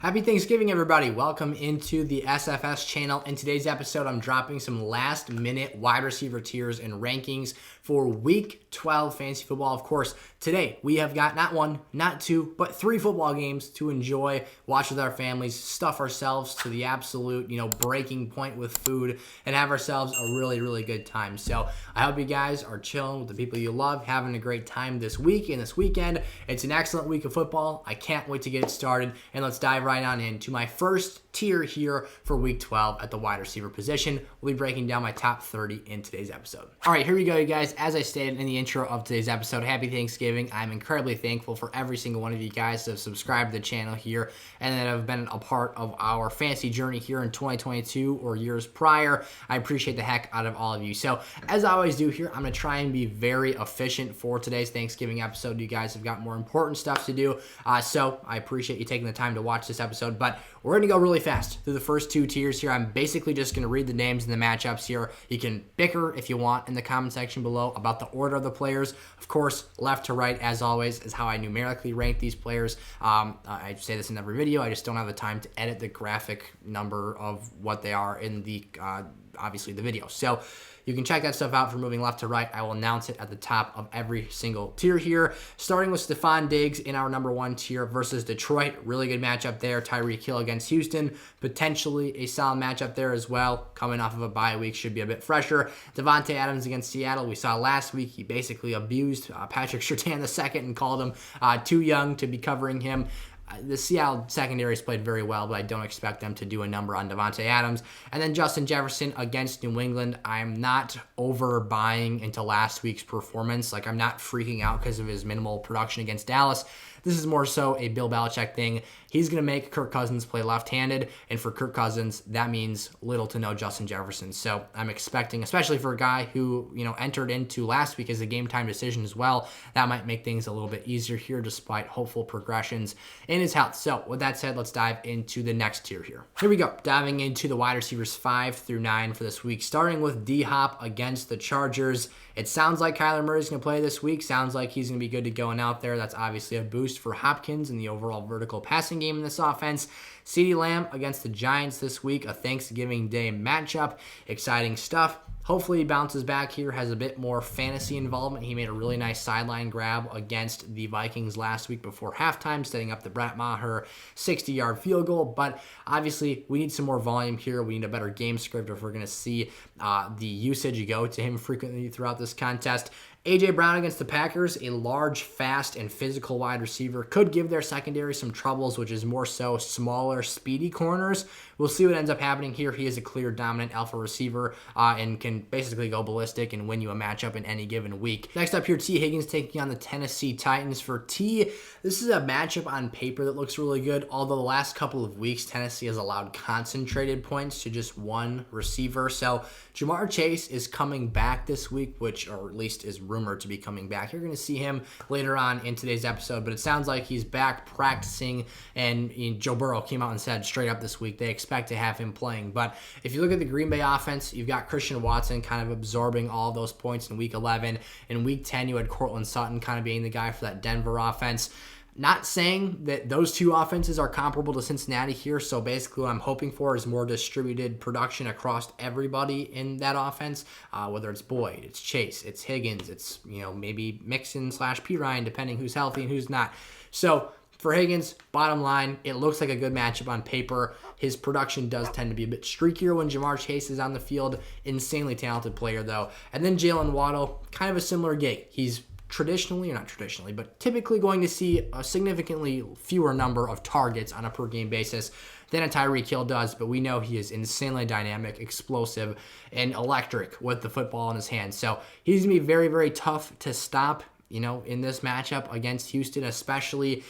Happy Thanksgiving, everybody. Welcome into the SFS channel. In today's episode, I'm dropping some last-minute wide receiver tiers and rankings for Week 12 fantasy football. Of course, today we have got not one, not two, but three football games to enjoy, watch with our families, stuff ourselves to the absolute, breaking point with food, and have ourselves a really, really good time. So I hope you guys are chilling with the people you love, having a great time this week and this weekend. It's an excellent week of football. I can't wait to get it started, and let's dive right on into my first tier here for Week 12 at the wide receiver position. We'll be breaking down my top 30 in today's episode. All right, here we go, you guys. As I stated in the intro of today's episode, happy Thanksgiving. I'm incredibly thankful for every single one of you guys that have subscribed to the channel here and that have been a part of our fantasy journey here in 2022 or years prior. I appreciate the heck out of all of you. So as I always do here, I'm going to try and be very efficient for today's Thanksgiving episode. You guys have got more important stuff to do, so I appreciate you taking the time to watch this episode, but we're going to go really fast through the first two tiers here. I'm basically just going to read the names and the matchups here. You can bicker if you want in the comment section below about the order of the players. Of course, left to right, as always, is how I numerically rank these players. I say this in every video. I just don't have the time to edit the graphic number of what they are in the, obviously, the video. So you can check that stuff out from moving left to right. I will announce it at the top of every single tier here. Starting with Stephon Diggs in our number one tier versus Detroit. Really good matchup there. Tyreek Hill against Houston. Potentially a solid matchup there as well. Coming off of a bye week, should be a bit fresher. Devontae Adams against Seattle. We saw last week he basically abused Patrick Surtain II and called him too young to be covering him. The Seattle secondaries played very well, but I don't expect them to do a number on Devontae Adams. And then Justin Jefferson against New England. I'm not overbuying into last week's performance. I'm not freaking out because of his minimal production against Dallas. This is more so a Bill Belichick thing. He's going to make Kirk Cousins play left-handed, and for Kirk Cousins, that means little to no Justin Jefferson. So I'm expecting, especially for a guy who, entered into last week as a game-time decision as well, that might make things a little bit easier here despite hopeful progressions in his health. So with that said, let's dive into the next tier here. Here we go, diving into the wide receivers 5 through 9 for this week, starting with D-Hop against the Chargers. It sounds like Kyler Murray's going to play this week. Sounds like he's going to be good to go and out there. That's obviously a boost for Hopkins in the overall vertical passing game in this offense. CeeDee Lamb against the Giants this week, a Thanksgiving Day matchup. Exciting stuff. Hopefully he bounces back here, has a bit more fantasy involvement. He made a really nice sideline grab against the Vikings last week before halftime, setting up the Brett Maher 60-yard field goal. But obviously, we need some more volume here. We need a better game script if we're going to see the usage go to him frequently throughout this contest. A.J. Brown against the Packers, a large, fast, and physical wide receiver, could give their secondary some troubles, which is more so smaller, speedy corners. We'll see what ends up happening here. He is a clear dominant alpha receiver and can basically go ballistic and win you a matchup in any given week. Next up here, T. Higgins taking on the Tennessee Titans. For T, this is a matchup on paper that looks really good, although the last couple of weeks, Tennessee has allowed concentrated points to just one receiver. So Jamar Chase is coming back this week, or at least is rumored to be coming back. You're going to see him later on in today's episode, but it sounds like he's back practicing, and Joe Burrow came out and said straight up this week they expect to have him playing. But if you look at the Green Bay offense, you've got Christian Watson kind of absorbing all of those points in Week 11. In Week 10, you had Cortland Sutton kind of being the guy for that Denver offense. Not saying that those two offenses are comparable to Cincinnati here, so basically what I'm hoping for is more distributed production across everybody in that offense, whether it's Boyd, it's Chase, it's Higgins, it's maybe Mixon / P. Ryan, depending who's healthy and who's not. So for Higgins, bottom line, it looks like a good matchup on paper. His production does tend to be a bit streakier when Jamar Chase is on the field. Insanely talented player, though. And then Jalen Waddle, kind of a similar gig. He's typically going to see a significantly fewer number of targets on a per-game basis than a Tyreek Hill does, but we know he is insanely dynamic, explosive, and electric with the football in his hands. So he's going to be very, very tough to stop in this matchup against Houston, especially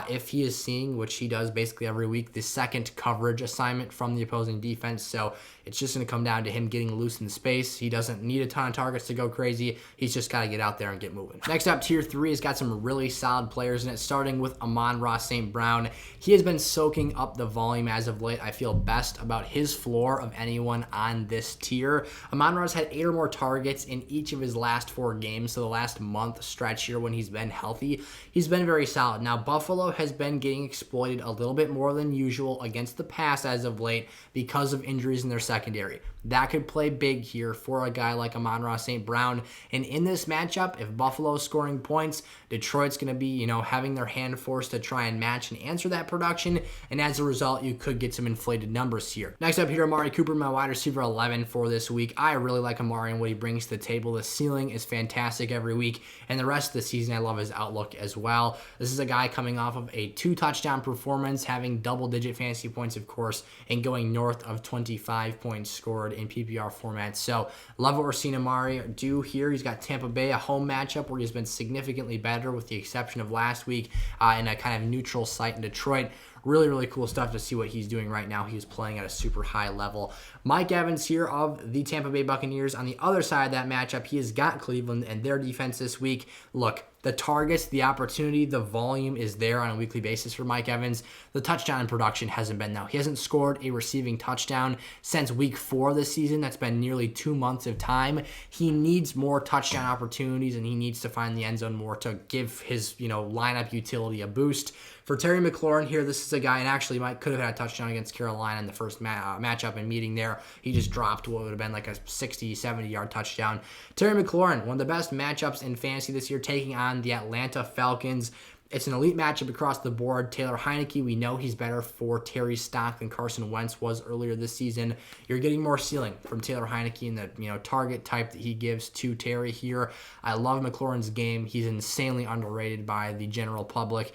if he is seeing, which he does basically every week, the second coverage assignment from the opposing defense. So it's just going to come down to him getting loose in space. He doesn't need a ton of targets to go crazy. He's just got to get out there and get moving. Next up, Tier 3 has got some really solid players in it, starting with Amon-Ra St. Brown. He has been soaking up the volume as of late. I feel best about his floor of anyone on this tier. Amon-Ra's had 8 or more targets in each of his last 4 games, so the last month stretch stretch here when he's been healthy, he's been very solid. Now, Buffalo has been getting exploited a little bit more than usual against the pass as of late because of injuries in their secondary. That could play big here for a guy like Amon-Ra St. Brown. And in this matchup, if Buffalo is scoring points, Detroit's going to be, having their hand forced to try and match and answer that production. And as a result, you could get some inflated numbers here. Next up here, Amari Cooper, my wide receiver 11 for this week. I really like Amari and what he brings to the table. The ceiling is fantastic every week. And the rest of the season, I love his outlook as well. This is a guy coming off of a 2-touchdown performance, having double-digit fantasy points, of course, and going north of 25 points scored in PPR formats. So love what we're seeing Amari do here. He's got Tampa Bay, a home matchup where he's been significantly better with the exception of last week, in a kind of neutral site in Detroit. Really, really cool stuff to see what he's doing right now. He's playing at a super high level. Mike Evans here of the Tampa Bay Buccaneers. On the other side of that matchup, he has got Cleveland and their defense this week. Look, the targets, the opportunity, the volume is there on a weekly basis for Mike Evans. The touchdown production hasn't been though. He hasn't scored a receiving touchdown since week 4 this season. That's been nearly 2 months of time. He needs more touchdown opportunities, and he needs to find the end zone more to give his, lineup utility a boost. For Terry McLaurin here, this is a guy, and actually could have had a touchdown against Carolina in the first matchup and meeting there. He just dropped what would have been like a 60, 70-yard touchdown. Terry McLaurin, one of the best matchups in fantasy this year, taking on the Atlanta Falcons. It's an elite matchup across the board. Taylor Heineke, we know he's better for Terry's stock than Carson Wentz was earlier this season. You're getting more ceiling from Taylor Heineke and the target type that he gives to Terry here. I love McLaurin's game. He's insanely underrated by the general public.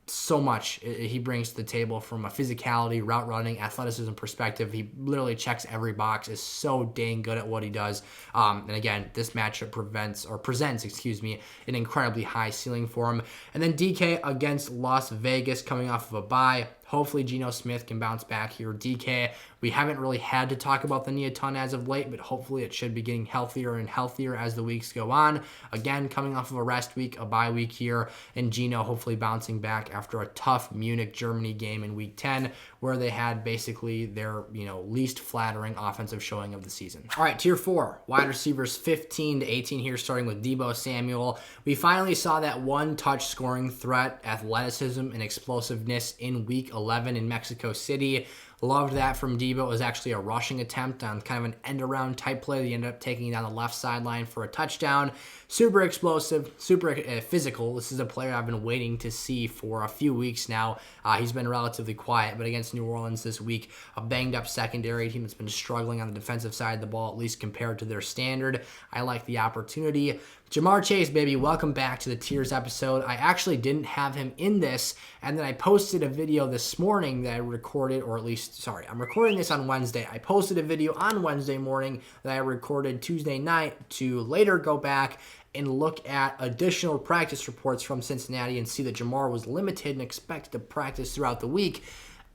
So much he brings to the table from a physicality, route running, athleticism perspective. He literally checks every box, is so dang good at what he does. And again, this matchup presents an incredibly high ceiling for him. And then DK against Las Vegas coming off of a bye. Hopefully Geno Smith can bounce back here. DK, we haven't really had to talk about the knee a ton as of late, but hopefully it should be getting healthier and healthier as the weeks go on. Again, coming off of a rest week, a bye week here, and Geno hopefully bouncing back after a tough Munich, Germany game in week 10, where they had basically their, least flattering offensive showing of the season. All right, tier 4, wide receivers 15 to 18 here, starting with Deebo Samuel. We finally saw that one-touch scoring threat, athleticism, and explosiveness in week 11 in Mexico City. Loved that from Deebo. It was actually a rushing attempt on kind of an end-around type play. They ended up taking it down the left sideline for a touchdown. Super explosive, super physical. This is a player I've been waiting to see for a few weeks now. He's been relatively quiet, but against New Orleans this week, a banged-up secondary team that's been struggling on the defensive side of the ball, at least compared to their standard. I like the opportunity. Jamar Chase, baby, welcome back to the Tiers episode. I actually didn't have him in this, and then I posted a video this morning that I recorded, I'm recording this on Wednesday. I posted a video on Wednesday morning that I recorded Tuesday night to later go back and look at additional practice reports from Cincinnati and see that Jamar was limited and expected to practice throughout the week.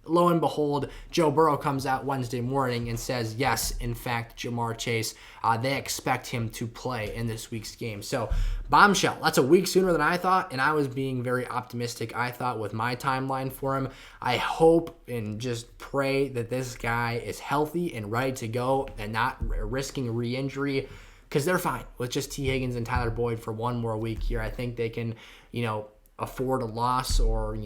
Lo and behold, Joe Burrow comes out Wednesday morning and says, yes, in fact, Jamar Chase, they expect him to play in this week's game. So, bombshell. That's a week sooner than I thought, and I was being very optimistic, I thought, with my timeline for him. I hope and just pray that this guy is healthy and ready to go and not risking re-injury, because they're fine with just T. Higgins and Tyler Boyd for one more week here. I think they can, afford a loss or,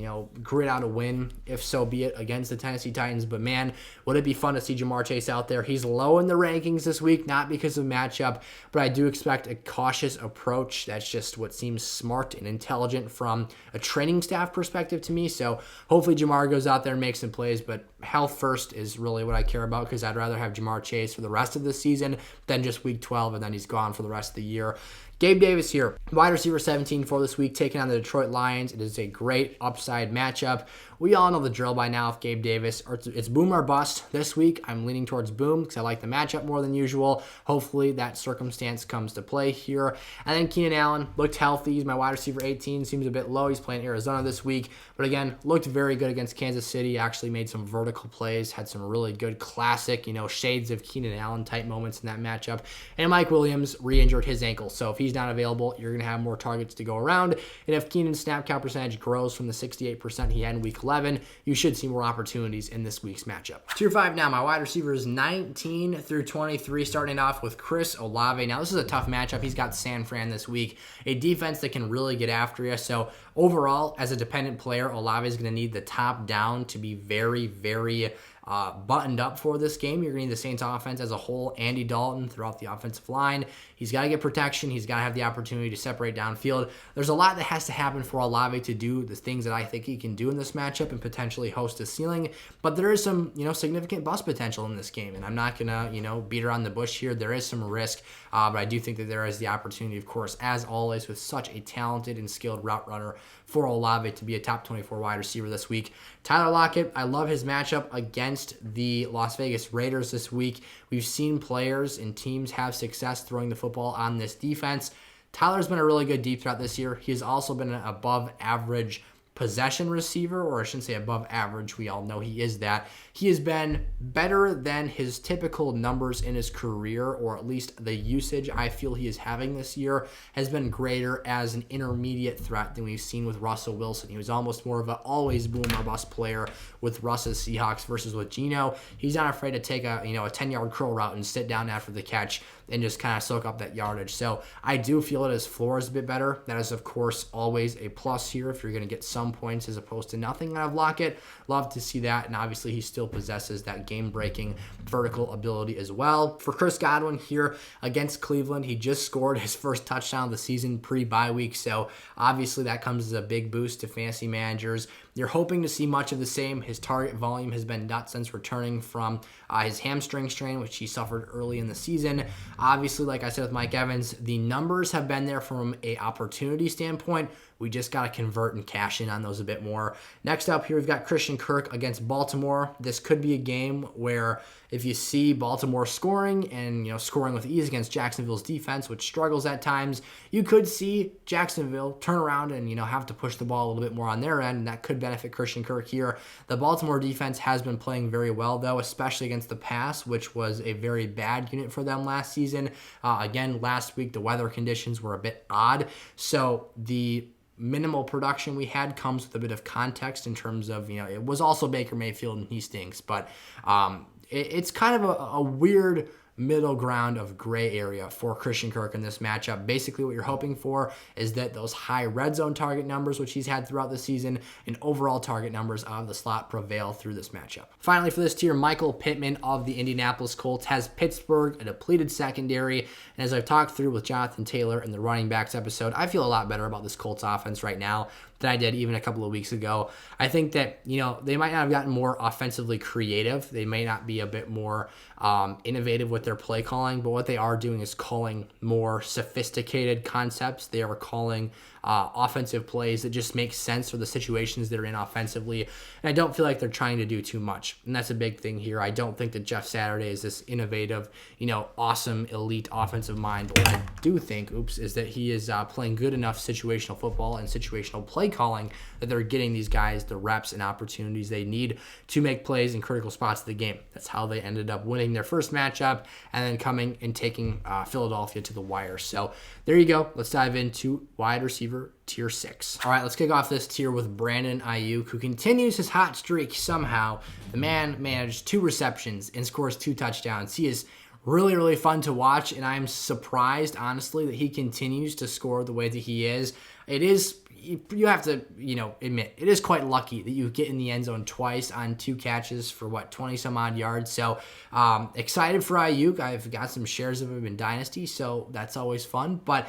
grit out a win, if so be it, against the Tennessee Titans. But man, would it be fun to see Jamar Chase out there. He's low in the rankings this week, not because of matchup, but I do expect a cautious approach. That's just what seems smart and intelligent from a training staff perspective to me. So hopefully Jamar goes out there and makes some plays, but health first is really what I care about, because I'd rather have Jamar Chase for the rest of the season than just week 12 and then he's gone for the rest of the year. Gabe Davis here, wide receiver 17 for this week, taking on the Detroit Lions. It is a great upside matchup. We all know the drill by now with Gabe Davis. It's boom or bust this week. I'm leaning towards boom because I like the matchup more than usual. Hopefully that circumstance comes to play here. And then Keenan Allen looked healthy. He's my wide receiver 18. Seems a bit low. He's playing Arizona this week. But again, looked very good against Kansas City. Actually made some vertical plays. Had some really good classic, shades of Keenan Allen type moments in that matchup. And Mike Williams re-injured his ankle. So if he's he's not available, you're going to have more targets to go around. And if Keenan's snap count percentage grows from the 68% he had in week 11, you should see more opportunities in this week's matchup. Tier 5 now, my wide receivers 19 through 23, starting off with Chris Olave. Now, this is a tough matchup. He's got San Fran this week, a defense that can really get after you. So overall, as a dependent player, Olave is going to need the top down to be very, very buttoned up for this game. You're going to need the Saints offense as a whole, Andy Dalton throughout the offensive line. He's got to get protection. He's got to have the opportunity to separate downfield. There's a lot that has to happen for Olave to do the things that I think he can do in this matchup and potentially host a ceiling. But there is some, significant bust potential in this game. And I'm not going to, beat around the bush here. There is some risk, but I do think that there is the opportunity, of course, as always, with such a talented and skilled route runner for Olave to be a top 24 wide receiver this week. Tyler Lockett, I love his matchup against the Las Vegas Raiders this week. We've seen players and teams have success throwing the football on this defense. Tyler's been a really good deep threat this year. He's also been an above average possession receiver, or I shouldn't say above average. We all know he is that. He has been better than his typical numbers in his career, or at least the usage I feel he is having this year has been greater as an intermediate threat than we've seen with Russell Wilson. He was almost more of an always boom or bust player with Russ's Seahawks versus with Geno. He's not afraid to take a 10-yard curl route and sit down after the catch and just kind of soak up that yardage. So I do feel that his floor is a bit better. That is, of course, always a plus here if you're going to get some points as opposed to nothing out of Lockett. Love to see that. And obviously, he still possesses that game-breaking vertical ability as well. For Chris Godwin here against Cleveland, he just scored his first touchdown of the season pre-bye week. So obviously, that comes as a big boost to fantasy managers. You're hoping to see much of the same. His target volume has been nuts since returning from his hamstring strain, which he suffered early in the season. Obviously, like I said with Mike Evans, the numbers have been there from an opportunity standpoint. We just got to convert and cash in on those a bit more. Next up here, we've got Christian Kirk against Baltimore. This could be a game where if you see Baltimore scoring and scoring with ease against Jacksonville's defense, which struggles at times, you could see Jacksonville turn around and have to push the ball a little bit more on their end, and that could benefit Christian Kirk here. The Baltimore defense has been playing very well, though, especially against the pass, which was a very bad unit for them last season. Again, last week the weather conditions were a bit odd, so the minimal production we had comes with a bit of context in terms of, it was also Baker Mayfield and he stinks, but it's kind of a weird middle ground of gray area for Christian Kirk in this matchup. Basically, what you're hoping for is that those high red zone target numbers, which he's had throughout the season, and overall target numbers out of the slot prevail through this matchup. Finally, for this tier, Michael Pittman of the Indianapolis Colts has Pittsburgh, a depleted secondary, and as I've talked through with Jonathan Taylor in the running backs episode, I feel a lot better about this Colts offense right now than I did even a couple of weeks ago. I think that, they might not have gotten more offensively creative. They may not be a bit more innovative with their play calling, but what they are doing is calling more sophisticated concepts. They are calling offensive plays that just make sense for the situations they're in offensively. And I don't feel like they're trying to do too much. And that's a big thing here. I don't think that Jeff Saturday is this innovative, awesome, elite offensive mind. What I do think, is that he is playing good enough situational football and situational play calling that they're getting these guys the reps and opportunities they need to make plays in critical spots of the game. That's how they ended up winning their first matchup and then coming and taking Philadelphia to the wire. So there you go. Let's dive into wide receiver tier 6. All right, let's kick off this tier with Brandon Ayuk, who continues his hot streak somehow. The man managed 2 receptions and scores 2 touchdowns. He is really, really fun to watch, and I'm surprised, honestly, that he continues to score the way that he is. It is, you have to, admit, it is quite lucky that you get in the end zone twice on 2 catches for 20 some odd yards. So excited for Ayuk. I've got some shares of him in Dynasty, so that's always fun. But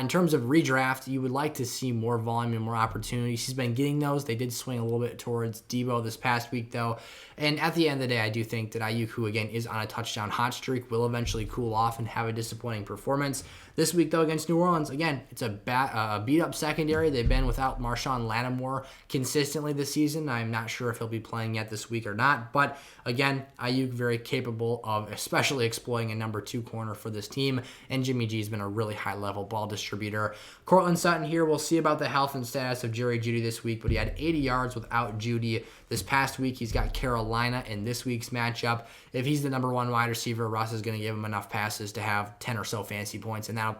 in terms of redraft, you would like to see more volume and more opportunities. He's been getting those. They did swing a little bit towards Debo this past week, though. And at the end of the day, I do think that Ayuk, who again is on a touchdown hot streak, will eventually cool off and have a disappointing performance. This week, though, against New Orleans, again, it's a beat-up secondary. They've been without Marshawn Lattimore consistently this season. I'm not sure if he'll be playing yet this week or not, but again, Ayuk very capable of especially exploiting a number 2 corner for this team, and Jimmy G's been a really high-level ball distributor. Cortland Sutton here, we'll see about the health and status of Jerry Jeudy this week, but he had 80 yards without Jeudy this past week. He's got Carolina in this week's matchup. If he's the number 1 wide receiver, Russ is going to give him enough passes to have 10 or so fantasy points, and that'll,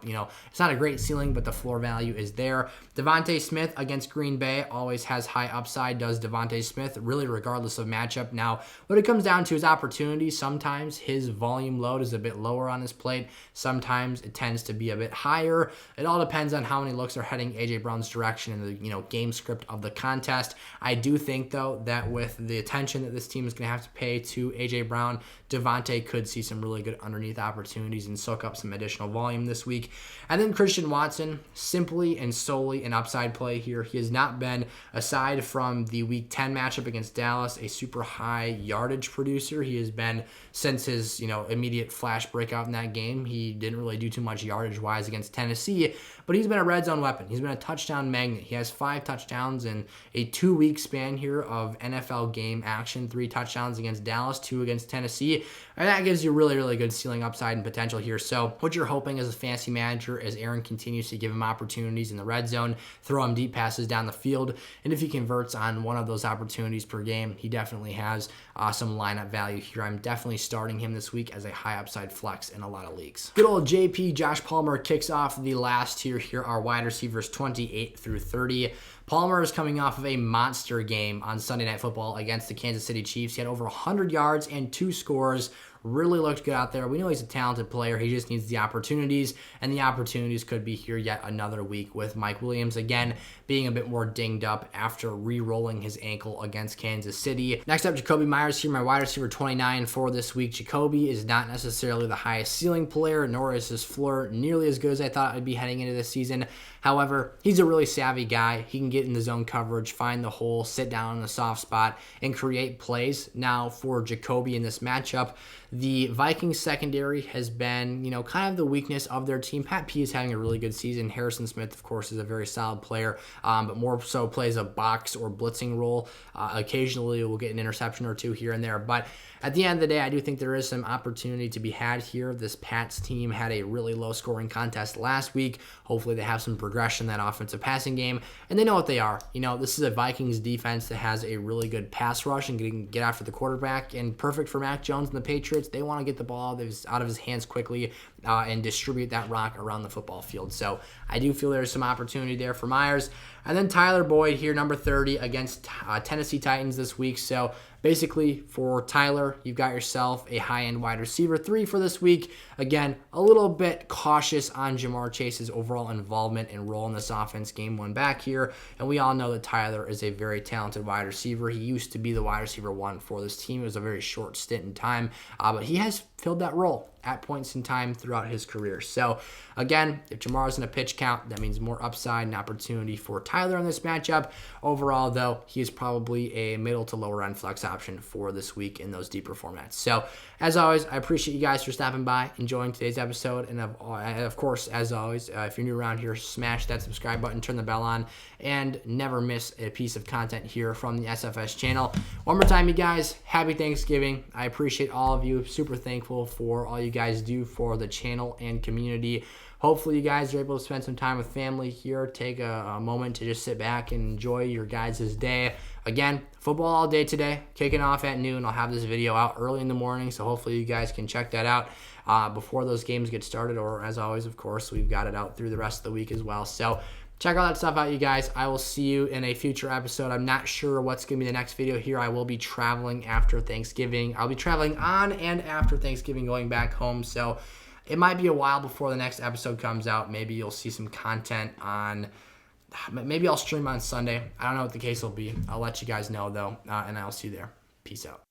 it's not a great ceiling, but the floor value is there. Devontae Smith against Green Bay always has high upside, does Devontae Smith, really regardless of matchup. Now, what it comes down to is opportunities. Sometimes his volume load is a bit lower on his plate. Sometimes it tends to be a bit higher. It all depends on how many looks are heading A.J. Brown's direction in the game script of the contest. I do think, though, that with the attention that this team is going to have to pay to A.J. Brown, Devontae could see some really good underneath opportunities and soak up some additional volume this week. And then Christian Watson, simply and solely an upside play here. He has not been, aside from the Week 10 matchup against Dallas, a super high yardage producer. He has been, since his immediate flash breakout in that game, he didn't really do too much yardage-wise against Tennessee, but he's been a red zone weapon. He's been a touchdown magnet. He has 5 touchdowns in a 2-week span here of NFL game action, 3 touchdowns against Dallas, 2 against Tennessee, and that gives you really, really good ceiling upside and potential here. So what you're hoping as a fantasy manager is Aaron continues to give him opportunities in the red zone, throw him deep passes down the field, and if he converts on one of those opportunities per game, he definitely has some lineup value here. I'm definitely starting him this week as a high upside flex in a lot of leagues. Good old JP, Josh Palmer, kicks off the last tier here, our wide receivers 28 through 30. Palmer is coming off of a monster game on Sunday Night Football against the Kansas City Chiefs. He had over 100 yards and 2 scores. Really looked good out there. We know he's a talented player. He just needs the opportunities, and the opportunities could be here yet another week with Mike Williams, again, being a bit more dinged up after re-rolling his ankle against Kansas City. Next up, Jacoby Myers here, my wide receiver 29 for this week. Jacoby is not necessarily the highest ceiling player, nor is his floor nearly as good as I thought it would be heading into this season. However, he's a really savvy guy. He can get in the zone coverage, find the hole, sit down in the soft spot, and create plays. Now, for Jacoby in this matchup, the Vikings secondary has been, kind of the weakness of their team. Pat P is having a really good season. Harrison Smith, of course, is a very solid player, but more so plays a box or blitzing role. Occasionally, we'll get an interception or 2 here and there. But at the end of the day, I do think there is some opportunity to be had here. This Pats team had a really low-scoring contest last week. Hopefully, they have some progression in that offensive passing game, and they know what they are. This is a Vikings defense that has a really good pass rush and can get after the quarterback, and perfect for Mac Jones and the Patriots. They want to get the ball out of his hands quickly and distribute that rock around the football field. So I do feel there's some opportunity there for Myers. And then Tyler Boyd here, number 30, against Tennessee Titans this week. So basically, for Tyler, you've got yourself a high-end wide receiver 3 for this week. Again, a little bit cautious on Jamar Chase's overall involvement and role in this offense game 1 back here. And we all know that Tyler is a very talented wide receiver. He used to be the wide receiver 1 for this team. It was a very short stint in time, but he has filled that role at points in time throughout his career. So again, if Jamar's in a pitch count, that means more upside and opportunity for Tyler in this matchup. Overall, though, he is probably a middle to lower end flex option for this week in those deeper formats. So as always, I appreciate you guys for stopping by, enjoying today's episode. And of course, as always, if you're new around here, smash that subscribe button, turn the bell on, and never miss a piece of content here from the SFS channel. One more time, you guys, happy Thanksgiving. I appreciate all of you. Super thankful for all you guys do for the channel and community. Hopefully you guys are able to spend some time with family here. Take a moment to just sit back and enjoy your guys' day. Again, football all day today, kicking off at noon. I'll have this video out early in the morning, so hopefully you guys can check that out before those games get started. Or as always, of course, we've got it out through the rest of the week as well. So check all that stuff out, you guys. I will see you in a future episode. I'm not sure what's going to be the next video here. I will be traveling after Thanksgiving. I'll be traveling on and after Thanksgiving, going back home. So it might be a while before the next episode comes out. Maybe you'll see some content on, maybe I'll stream on Sunday. I don't know what the case will be. I'll let you guys know, though, and I'll see you there. Peace out.